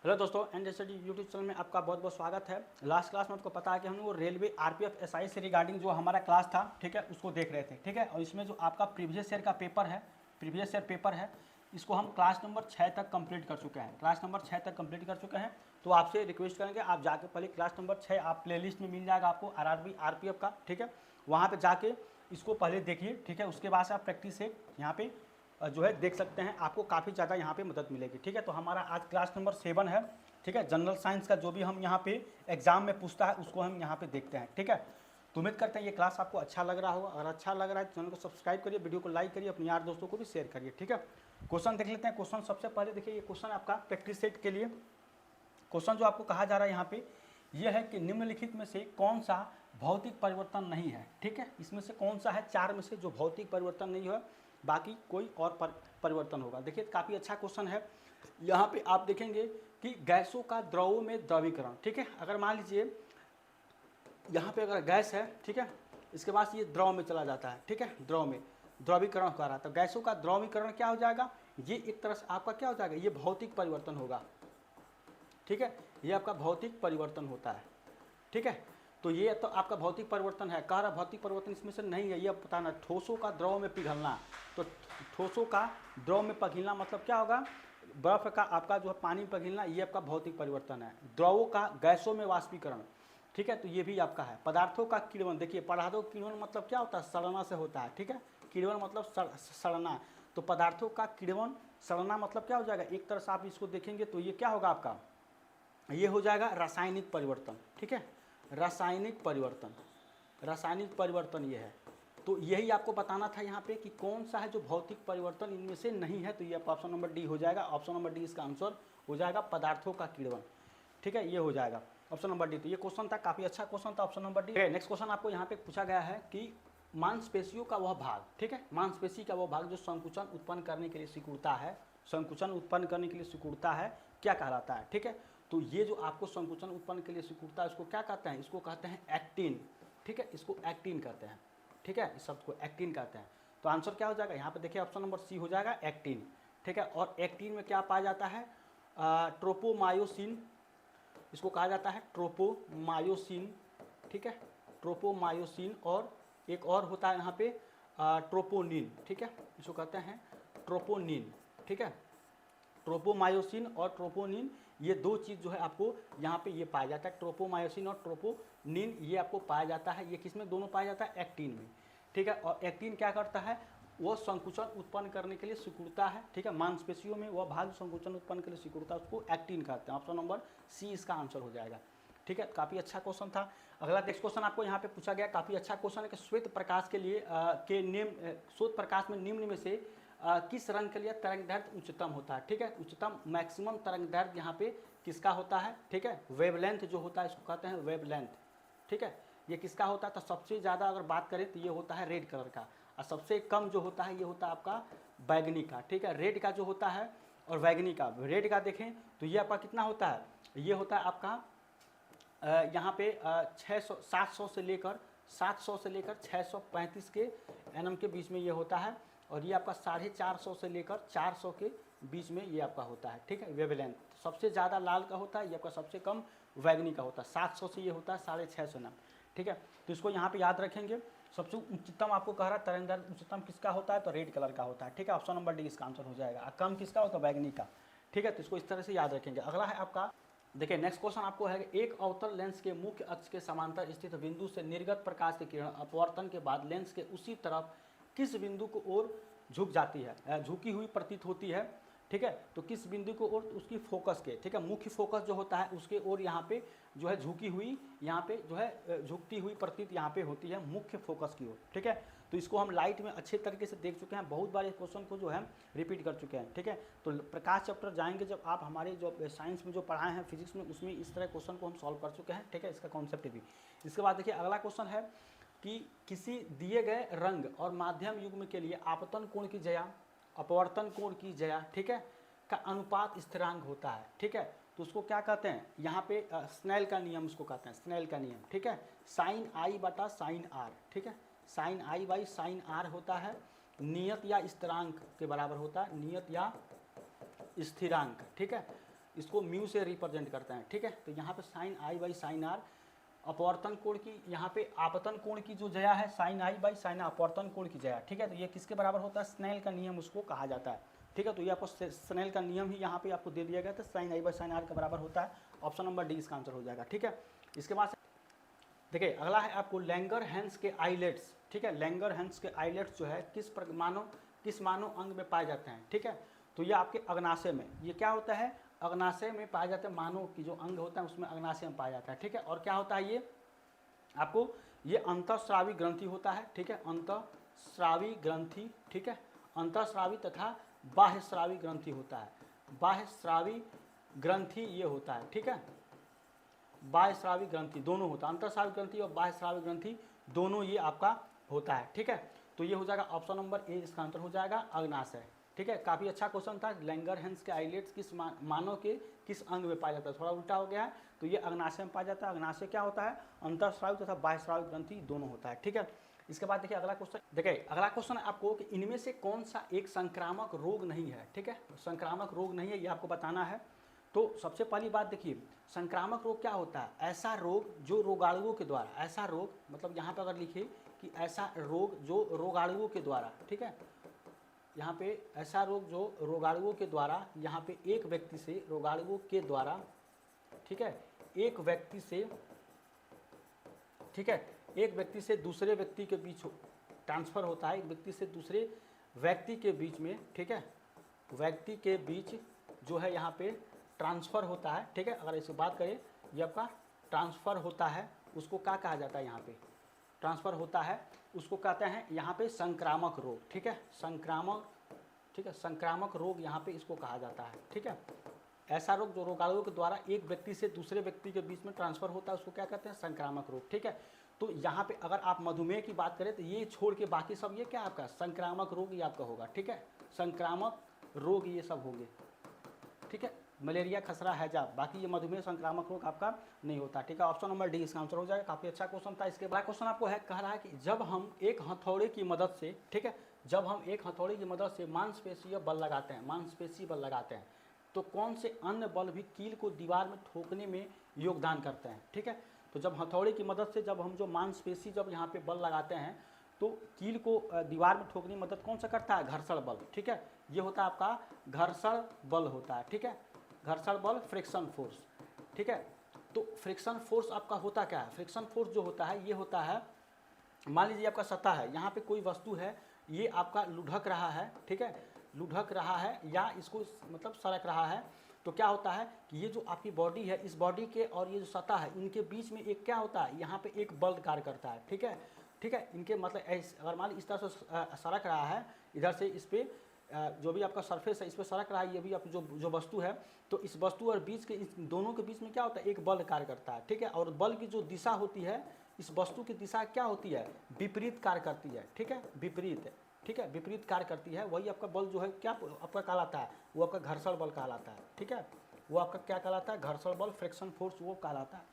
Hello दोस्तों, एनडीएसडी YouTube channel में आपका बहुत बहुत स्वागत है। लास्ट क्लास में आपको पता है कि हम लोग रेलवे आरपीएफ एसआई से रिगार्डिंग जो हमारा क्लास था, ठीक है, उसको देख रहे थे। ठीक है, और इसमें जो आपका प्रीवियस ईयर का पेपर है, प्रीवियस ईयर पेपर है, इसको हम क्लास नंबर 6 तक कंप्लीट कर चुके हैं। क्लास नंबर 6 तक कंप्लीट कर चुके हैं। तो आपसे रिक्वेस्ट करेंगे, आप जाके पहले क्लास नंबर 6 आप प्लेलिस्ट में मिल जाएगा आपको आरआरबी आरपीएफ का। ठीक है, वहाँ पर जाके इसको पहले देखिए। ठीक है, उसके बाद से आप प्रैक्टिस से यहाँ पे जो है देख सकते हैं, आपको काफ़ी ज़्यादा यहाँ पे मदद मिलेगी। ठीक है, तो हमारा आज क्लास नंबर 7 है। ठीक है, जनरल साइंस का जो भी हम यहाँ पे एग्जाम में पूछता है उसको हम यहाँ पे देखते हैं। ठीक है, तो उम्मीद करते हैं ये क्लास आपको अच्छा लग रहा होगा। अगर अच्छा लग रहा है चैनल को सब्सक्राइब करिए, वीडियो को लाइक करिए, अपने यार दोस्तों को भी शेयर करिए। ठीक है, क्वेश्चन देख लेते हैं। क्वेश्चन सबसे पहले देखिए, ये क्वेश्चन आपका प्रैक्टिस सेट के लिए क्वेश्चन जो आपको कहा जा रहा है यहाँ पे, ये है कि निम्नलिखित में से कौन सा भौतिक परिवर्तन नहीं है। ठीक है, इसमें से कौन सा है चार में से जो भौतिक परिवर्तन नहीं है, बाकी कोई और परिवर्तन होगा। देखिए, काफ़ी अच्छा क्वेश्चन है। यहाँ पे आप देखेंगे कि गैसों का द्रवों में द्रवीकरण। ठीक है, अगर मान लीजिए यहाँ पे अगर गैस है, ठीक है, इसके बाद ये द्रव में चला जाता है। ठीक है, द्रव में द्रवीकरण हो रहा है, तो गैसों का द्रवीकरण क्या हो जाएगा, ये एक तरह से आपका क्या हो जाएगा, ये भौतिक परिवर्तन होगा। ठीक है, ये आपका भौतिक परिवर्तन होता है। ठीक है, तो ये तो आपका भौतिक परिवर्तन है। कह रहा भौतिक परिवर्तन इसमें से नहीं है, ये बताना। ठोसों का द्रव में पिघलना, तो ठोसों का द्रव में पिघलना मतलब क्या होगा, बर्फ का आपका जो है पानी में पिघलना, ये आपका भौतिक परिवर्तन है। द्रवों का गैसों में वाष्पीकरण, ठीक है, तो ये भी आपका है। पदार्थों का किण्वन, देखिए पदार्थों का किण्वन मतलब क्या होता है, सड़ना से होता है। ठीक है, किण्वन मतलब सड़ना, तो पदार्थों का किण्वन सड़ना मतलब क्या हो जाएगा, एक तरह से आप इसको देखेंगे तो ये क्या होगा आपका, ये हो जाएगा रासायनिक परिवर्तन। ठीक है, रासायनिक परिवर्तन, रासायनिक परिवर्तन ये है। तो यही आपको बताना था यहाँ पे कि कौन सा है जो भौतिक परिवर्तन इनमें से नहीं है, तो ये आपका ऑप्शन नंबर डी हो जाएगा। ऑप्शन नंबर डी इसका आंसर हो जाएगा, पदार्थों का किण्वन। ठीक है, ये हो जाएगा ऑप्शन नंबर डी। तो ये क्वेश्चन था, काफ़ी अच्छा क्वेश्चन था, option number D. Next question आपको यहाँ पे पूछा गया है कि मांसपेशियों का वह भाग, ठीक है, मांसपेशी का वह भाग जो संकुचन उत्पन्न करने के लिए सिकुड़ता है, संकुचन उत्पन्न करने के लिए सिकुड़ता है, क्या कहलाता है। ठीक है, तो ये जो आपको संकुचन उत्पन्न के लिए सिकुड़ता है, इसको क्या कहते हैं, इसको कहते हैं एक्टिन। ठीक है, इसको एक्टिन कहते हैं। ठीक है, इस शब्द को एक्टिन कहते हैं। तो आंसर क्या हो जाएगा यहाँ पे, देखिए ऑप्शन नंबर सी हो जाएगा, एक्टिन। ठीक है, और एक्टिन में क्या पाया जाता है, ट्रोपोमायोसिन, इसको कहा जाता है ट्रोपोमायोसिन। ठीक है, ट्रोपोमायोसिन, और एक और होता है यहाँ पे ट्रोपोनिन। ठीक है, इसको कहते हैं ट्रोपोनिन। ठीक है, ट्रोपोमायोसिन और ट्रोपोनिन, ये दो चीज़ जो है आपको यहाँ पे ये पाया जाता है। ट्रोपोमायोसिन और ट्रोपोनिन ये आपको पाया जाता है, ये किस में दोनों पाया जाता है, एक्टिन में। ठीक है, और एक्टिन क्या करता है, वो संकुचन उत्पन्न करने के लिए सिकुड़ता है। ठीक है, मांसपेशियों में वह भाग संकुचन उत्पन्न के लिए सिकुड़ता है, उसको एक्टिन कहते हैं। ऑप्शन नंबर सी इसका आंसर हो जाएगा। ठीक है, काफ़ी अच्छा क्वेश्चन था। अगला नेक्स्ट क्वेश्चन आपको यहाँ पे पूछा गया, काफ़ी अच्छा क्वेश्चन है कि श्वेत प्रकाश के लिए श्वेत प्रकाश में निम्न में से किस रंग के लिए तरंग दैर्घ्य उच्चतम होता है। ठीक है, उच्चतम मैक्सिमम तरंग दैर्घ्य यहाँ पे किसका होता है, ठीक है, वेवलेंथ जो होता है इसको कहते हैं वेवलेंथ। ठीक है, ये किसका होता है, तो सबसे ज़्यादा अगर बात करें तो ये होता है रेड कलर का, और सबसे कम जो होता है ये होता है आपका बैगनी का। ठीक है, रेड का जो होता है और बैगनी का, रेड का देखें तो ये आपका कितना होता है, ये होता है आपका यहाँ पे 700 से लेकर 635 के एनएम के बीच में ये होता है, और ये आपका 450 से लेकर 400 के बीच में ये आपका होता है। ठीक है, वेवलेंथ सबसे ज़्यादा लाल का होता है, ये आपका सबसे कम वैगनी का होता है। 700 से ये होता है 650 एनएम। ठीक है, तो इसको यहाँ पे याद रखेंगे। सबसे उच्चतम आपको कह रहा है तरंग दैर्घ्य उच्चतम किसका होता है, तो रेड कलर का होता है। ठीक है, ऑप्शन नंबर डी इसका आंसर हो जाएगा। कम किसका होता है, बैगनी का। ठीक है, तो इसको इस तरह से याद रखेंगे। अगला है आपका, देखिए नेक्स्ट क्वेश्चन आपको है, एक अवतल लेंस के मुख्य अक्ष के समांतर स्थित बिंदु से निर्गत प्रकाश की किरण अपवर्तन के बाद लेंस के उसी तरफ किस बिंदु को ओर झुक जाती है, झुकी हुई प्रतीत होती है। ठीक है, तो किस बिंदु को ओर, उसकी फोकस के, ठीक है, मुख्य फोकस जो होता है उसके ओर यहाँ पे जो है झुकी हुई, यहाँ पे जो है झुकती हुई प्रतीत यहाँ पे होती है मुख्य फोकस की ओर। ठीक है, तो इसको हम लाइट में अच्छे तरीके से देख चुके हैं, बहुत बार इस क्वेश्चन को जो है रिपीट कर चुके हैं। ठीक है, तो प्रकाश चैप्टर जाएंगे जब आप, हमारे जो साइंस में जो पढ़ाए हैं फिजिक्स में, उसमें इस तरह क्वेश्चन को हम सॉल्व कर चुके हैं। ठीक है, इसका कॉन्सेप्ट भी। इसके बाद देखिए अगला क्वेश्चन है कि किसी दिए गए रंग और माध्यम युग्म के लिए आपतन कोण की जया, अपवर्तन कोण की जया, ठीक है, का अनुपात स्थिरांक होता है। ठीक है, तो उसको क्या कहते हैं, यहाँ पे स्नेल का नियम उसको कहते हैं, स्नेल का नियम। ठीक है, साइन आई बटा साइन आर। ठीक है, sign I by sign R होता है, नियत या स्थिरांक के बराबर होता है, नियत या स्थिरांक। ठीक है, इसको म्यू से रिप्रेजेंट करते हैं, ठीक है। तो यहाँ पे sign I by sign R, अपवर्तन कोण की, यहाँ पे आपतन कोण की जो जया है sign I by sign R, अपवर्तन कोण की जया, ठीक है। तो ये किसके बराबर होता है, स्नेल का नियम उसको कहा जाता है, ठीक है। तो ये आपको स्नेल का नियम ही यहाँ पे आपको दे दिया गया था, sign I by sign R के बराबर होता है। ऑप्शन नंबर डी इसका आंसर हो जाएगा, ठीक है। इसके बाद देखिए अगला है आपको लैंगरहैंस के आइलेट्स, ठीक है। लैंगरहैंस के आइलेट्स जो है किस मानव अंग में पाए जाते हैं, ठीक है। तो ये आपके अग्नाशय में, ये क्या होता है, अग्नाशय में पाए जाते हैं, मानव की जो अंग होता है उसमें अग्नाशय में पाया जाता है, ठीक है। और क्या होता है ये आपको, ये अंतःस्रावी ग्रंथि होता है, ठीक है, अंतःस्रावी ग्रंथि, ठीक है। अंतःस्रावी तथा बाह्यस्रावी ग्रंथि होता है, बाह्यस्रावी ग्रंथि ये होता है, ठीक है। बाह्यस्रावी ग्रंथि दोनों होता है, अंतःस्रावी ग्रंथि और बाह्यस्रावी ग्रंथि दोनों ये आपका होता है, ठीक है। तो ये हो जाएगा ऑप्शन नंबर ए, इसका आंसर हो जाएगा अग्नाशय, ठीक है। काफ़ी अच्छा क्वेश्चन था। लैंगरहैंस के आइलेट्स किस मानव के किस अंग में पाया जाता है, थोड़ा उल्टा हो गया है। तो ये अग्नाशय में पाया जाता है। अग्नाशय क्या होता है, अंतःस्रावी तथा बाह्यस्रावी ग्रंथि दोनों होता है, ठीक है। इसके बाद देखिए अगला क्वेश्चन, देखिए अगला क्वेश्चन आपको कि इनमें से कौन सा एक संक्रामक रोग नहीं है, ठीक है। संक्रामक रोग नहीं है ये आपको बताना है। तो सबसे पहली बात देखिए, संक्रामक रोग क्या होता है, ऐसा रोग जो रोगाणुओं के द्वारा, ऐसा रोग मतलब यहाँ पर अगर लिखिए कि ऐसा रोग जो रोगाणुओं के द्वारा, ठीक है, यहाँ पे ऐसा रोग जो रोगाणुओं के द्वारा, यहाँ पे एक व्यक्ति से रोगाणुओं के द्वारा, ठीक है, एक व्यक्ति से, ठीक है, एक व्यक्ति से दूसरे व्यक्ति के बीच ट्रांसफर होता है, एक व्यक्ति से दूसरे व्यक्ति के बीच में, ठीक है, व्यक्ति के बीच जो है यहाँ पे ट्रांसफ़र होता है, ठीक है। अगर इसे बात करें, ये आपका ट्रांसफ़र होता है, उसको क्या कहा जाता है, यहाँ पे ट्रांसफ़र होता है उसको कहते हैं यहाँ पे संक्रामक रोग, ठीक है, संक्रामक, ठीक है, संक्रामक रोग यहाँ पे इसको कहा जाता है, ठीक है। ऐसा रोग जो रोगाणुओं के द्वारा एक व्यक्ति से दूसरे व्यक्ति के बीच में ट्रांसफ़र होता है उसको क्या कहते हैं, संक्रामक रोग, ठीक है। तो यहाँ पे अगर आप मधुमेह की बात करें तो ये छोड़ के बाकी सब ये क्या आपका संक्रामक रोग ये आपका होगा, ठीक है, संक्रामक रोग ये सब होंगे, ठीक है। मलेरिया, खसरा, हैजा, बाकी ये मधुमेह संक्रामक रोग आपका नहीं होता, ठीक है। ऑप्शन नंबर डी इसका आंसर हो जाएगा। काफ़ी अच्छा क्वेश्चन था। इसके बाद क्वेश्चन आपको है, कह रहा है कि जब हम एक हथौड़े की मदद से, ठीक है, जब हम एक हथौड़े की मदद से मांसपेशीय बल लगाते हैं, मांसपेशी बल लगाते हैं, तो कौन से अन्य बल भी कील को दीवार में ठोकने में योगदान करते हैं, ठीक है। तो जब हथौड़े की मदद से जब हम जो मांसपेशी जब यहाँ पे बल लगाते हैं तो कील को दीवार में ठोकने में मदद कौन सा करता है, घर्षण बल, ठीक है। ये होता है आपका घर्षण बल होता है, ठीक है, घर्षण बल, फ्रिक्शन फोर्स, ठीक है। तो फ्रिक्शन फोर्स आपका होता क्या है, फ्रिक्शन फोर्स जो होता है ये होता है, मान लीजिए आपका सतह है, यहाँ पे कोई वस्तु है, ये आपका लुढ़क रहा है, ठीक है, लुढ़क रहा है या इसको मतलब सरक रहा है, तो क्या होता है कि ये जो आपकी बॉडी है, इस बॉडी के और ये जो सतह है इनके बीच में एक क्या होता है, यहाँ पे एक बल कार्य करता है, ठीक है, ठीक है। इनके मतलब अगर मान लीजिए इस तरह से सरक रहा है, इधर से इस पर जो भी आपका सरफेस है इस पर सरक रहा है, ये भी आप जो वस्तु है, तो इस वस्तु और बीच के इस दोनों के बीच में क्या होता है, एक बल कार्य करता है, ठीक है। और बल की जो दिशा होती है, इस वस्तु की दिशा क्या होती है, विपरीत कार्य करती है, ठीक है, विपरीत, ठीक है, विपरीत कार्य करती है। वही आपका बल जो है क्या आपका कहलाता है, वो आपका घर्षण बल कहलाता है, ठीक है, वो आपका क्या कहलाता है, घर्षण बल, फ्रिक्शन फोर्स वो कहलाता है,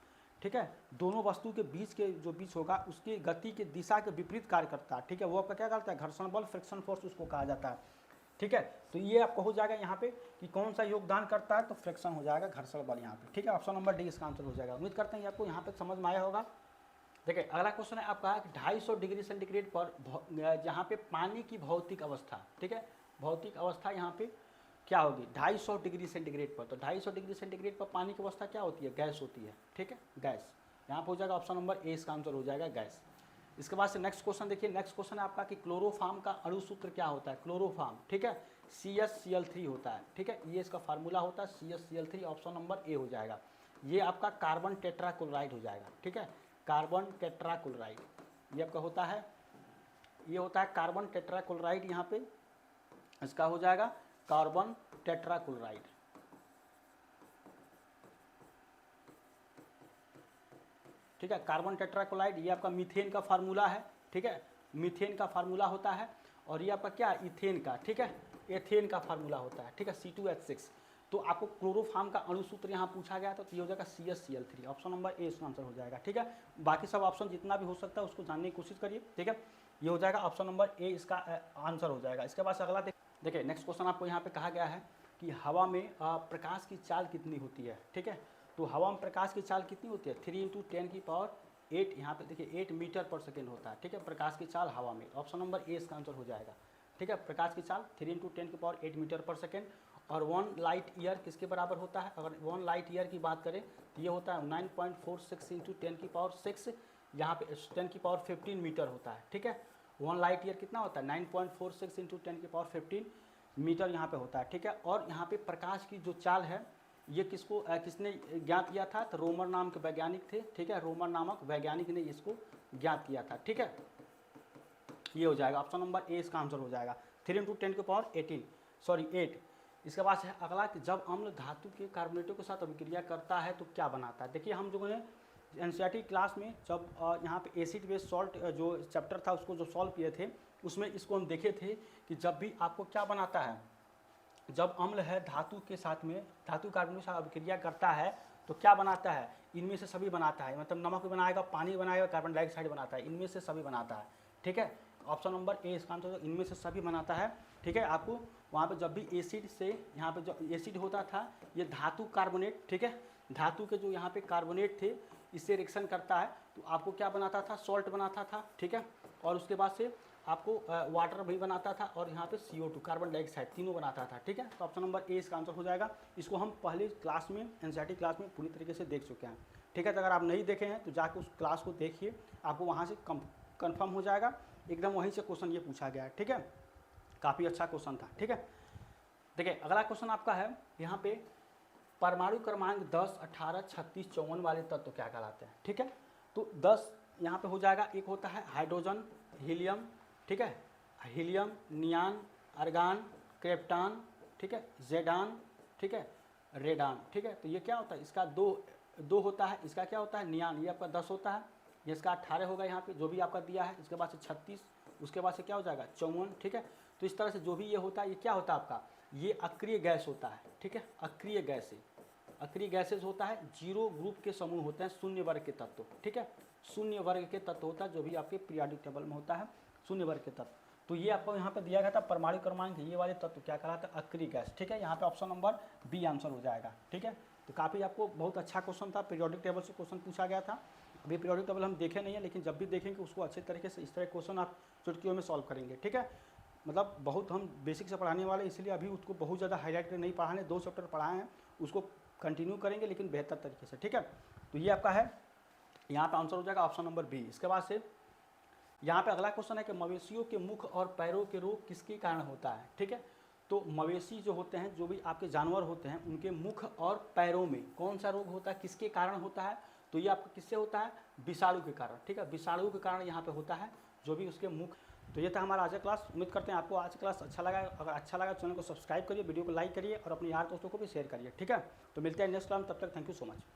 ठीक है। दोनों वस्तु के बीच के जो बीच होगा उसकी गति की दिशा के विपरीत कार्य करता है, ठीक है, वो आपका क्या कहलाता है, घर्षण बल, फ्रिक्शन फोर्स उसको कहा जाता है, ठीक है। तो ये आपको हो जाएगा यहाँ पे कि कौन सा योगदान करता है, तो फ्रिक्शन हो जाएगा, घर्षण बल यहाँ पे, ठीक है। ऑप्शन नंबर डी इसका आंसर हो जाएगा। उम्मीद करते हैं आपको यहाँ पे समझ में आया होगा। देखिए अगला क्वेश्चन है आपका कि 250 डिग्री सेंटीग्रेड पर जहाँ पे पानी की भौतिक अवस्था, ठीक है, भौतिक अवस्था यहाँ पे क्या होगी, 250 डिग्री सेंटीग्रेड पर, तो 250 डिग्री सेंटीग्रेड पर पानी की अवस्था क्या होती है, गैस होती है, ठीक है, गैस। यहाँ पर हो जाएगा ऑप्शन नंबर ए, इसका आंसर हो जाएगा गैस। इसके बाद से नेक्स्ट क्वेश्चन देखिए, नेक्स्ट क्वेश्चन है आपका कि क्लोरोफार्म का अणुसूत्र क्या होता है, क्लोरोफार्म, ठीक है, CH-Cl3 होता है, ठीक है, ये इसका फार्मूला होता है CH-Cl3, ऑप्शन नंबर ए हो जाएगा। ये आपका कार्बन टेट्राक्लोराइड हो जाएगा, ठीक है, कार्बन टेट्राक्लोराइड ये आपका होता है, ये होता है कार्बन टेट्राक्लोराइड, यहाँ पे इसका हो जाएगा कार्बन टेट्राक्लोराइड, ठीक है, कार्बन टेट्राक्लोराइड। ये आपका मीथेन का फार्मूला है, ठीक है, मीथेन का फार्मूला होता है। और ये आपका क्या, इथेन का, ठीक है, एथेन का फार्मूला होता है, ठीक है, C2H6। तो आपको क्लोरोफार्म का अणुसूत्र यहाँ पूछा गया तो ये हो जाएगा CH-Cl3, ऑप्शन नंबर ए इसका आंसर हो जाएगा, ठीक है। बाकी सब ऑप्शन जितना भी हो सकता है उसको जानने की कोशिश करिए, ठीक है। ये हो जाएगा ऑप्शन नंबर ए इसका आंसर हो जाएगा। इसके बाद अगला देखिए नेक्स्ट क्वेश्चन आपको यहाँ पे कहा गया है कि हवा में प्रकाश की चाल कितनी होती है, ठीक है। तो हवा में प्रकाश की चाल कितनी होती है, 3 × 10⁸ यहाँ पे देखिए 8 मीटर पर सेकेंड होता है, ठीक है, प्रकाश की चाल हवा में। ऑप्शन नंबर ए इसका आंसर हो जाएगा, ठीक है। प्रकाश की चाल 3 × 10⁸ मीटर पर सेकेंड। और 1 लाइट ईयर किसके बराबर होता है, अगर 1 लाइट ईयर की बात करें तो ये होता है 9.46 × 10⁻6, यहाँ पे 10⁻15 मीटर होता है, ठीक है। 1 लाइट ईयर कितना होता है, 9.46 × 10⁻15 मीटर यहाँ पे होता है, ठीक है। और यहाँ पे प्रकाश की जो चाल है ये किसने ज्ञात किया था, तो रोमर नाम के वैज्ञानिक थे, ठीक है। रोमर नामक वैज्ञानिक ने इसको ज्ञात किया था, ठीक है। ये हो जाएगा ऑप्शन नंबर ए इसका आंसर हो जाएगा, 3 × 8। इसके बाद है अगला कि जब अम्ल धातु के कार्बोनेटों के साथ अभिक्रिया करता है तो क्या बनाता है। देखिए हम जो है एनसीईआरटी क्लास में जब यहाँ पे एसिड बेस सॉल्ट जो चैप्टर था उसको जो सॉल्व किए थे उसमें इसको हम देखे थे कि जब भी आपको क्या बनाता है, जब अम्ल है धातु के साथ में, धातु कार्बोनेट के साथ अभिक्रिया करता है तो क्या बनाता है, इनमें से सभी बनाता है। मतलब नमक भी बनाएगा, पानी बनाएगा, कार्बन डाइऑक्साइड बनाता है, इनमें से सभी बनाता है, ठीक है। ऑप्शन नंबर ए इसका आंसर, इनमें से सभी बनाता है, ठीक है। आपको वहाँ पे जब भी एसिड से, यहाँ पे जो एसिड होता था ये धातु कार्बोनेट, ठीक है, धातु के जो यहाँ पे कार्बोनेट थे इससे रिएक्शन करता है तो आपको क्या बनाता था, सॉल्ट बनाता था, ठीक है। और उसके बाद से आपको वाटर भी बनाता था और यहाँ पे CO2 कार्बन डाइऑक्साइड तीनों बनाता था, ठीक है। तो ऑप्शन नंबर ए इसका आंसर हो जाएगा। इसको हम पहले क्लास में एनसीईआरटी क्लास में पूरी तरीके से देख चुके हैं, ठीक है। तो अगर आप नहीं देखे हैं तो जाकर उस क्लास को देखिए, आपको वहाँ से कन्फर्म हो जाएगा, एकदम वहीं से क्वेश्चन ये पूछा गया है, ठीक है। काफ़ी अच्छा क्वेश्चन था, ठीक है। देखिए अगला क्वेश्चन आपका है यहाँ पे, परमाणु क्रमांक 10, 18, 36, 54 वाले तत्व क्या कहलाते हैं, ठीक है। तो 10 यहाँ पे हो जाएगा, एक होता है हाइड्रोजन, हीलियम, ठीक है, हीलियम, नियान, आर्गान, क्रिप्टॉन, ठीक है, जेडान, ठीक है, रेडान, ठीक है। तो ये क्या होता है, इसका दो होता है, इसका क्या होता है नियान, ये आपका 10 होता है, ये इसका 18 होगा यहाँ पे जो भी आपका दिया है, इसके बाद से 36, उसके बाद से क्या हो जाएगा 54, ठीक है। तो इस तरह से जो भी ये होता है, ये क्या होता है आपका, ये अक्रिय गैस होता है, ठीक है, अक्रिय गैस है, अक्रिय गैसेज होता है, 0 ग्रुप के समूह होते हैं, शून्य वर्ग के तत्व, ठीक है, शून्य वर्ग के तत्व होता है जो भी आपके पीरियोडिक टेबल में होता है, शून्य वर्ग के तत्व। तो ये आपको यहाँ पे दिया गया था परमाणु क्रमांक, ये वाले तत्व क्या कहलाता है, अक्रिय गैस, ठीक है। यहाँ पे ऑप्शन नंबर बी आंसर हो जाएगा, ठीक है। तो काफ़ी आपको बहुत अच्छा क्वेश्चन था, पीरियोडिक टेबल से क्वेश्चन पूछा गया था। अभी पीरियोडिक टेबल हम देखे नहीं है, लेकिन जब भी देखेंगे उसको अच्छे तरीके से इस तरह क्वेश्चन आप चुटकियों में सॉल्व करेंगे, ठीक है। मतलब बहुत हम बेसिक से पढ़ाने वाले, इसलिए अभी उसको बहुत ज़्यादा हाईलाइट कर नहीं पढ़ाने, 2 चैप्टर पढ़ाए हैं, उसको कंटिन्यू करेंगे लेकिन बेहतर तरीके से, ठीक है। तो ये आपका है, यहाँ पे आंसर हो जाएगा ऑप्शन नंबर बी। इसके बाद से यहाँ पे अगला क्वेश्चन है कि मवेशियों के मुख और पैरों के रोग किसके कारण होता है, ठीक है। तो मवेशी जो होते हैं, जो भी आपके जानवर होते हैं, उनके मुख और पैरों में कौन सा रोग होता है, किसके कारण होता है, तो ये आपका किससे होता है, विषाणु के कारण, ठीक है, विषाणु के कारण यहाँ पे होता है, जो भी उसके मुख। तो ये था हमारा आज का क्लास। उम्मीद करते हैं आपको आज का क्लास अच्छा लगा। अगर अच्छा लगा चैनल को सब्सक्राइब करिए, वीडियो को लाइक करिए और अपने यार दोस्तों को भी शेयर करिए, ठीक है। तो मिलते हैं नेक्स्ट क्लास, तब तक थैंक यू सो मच।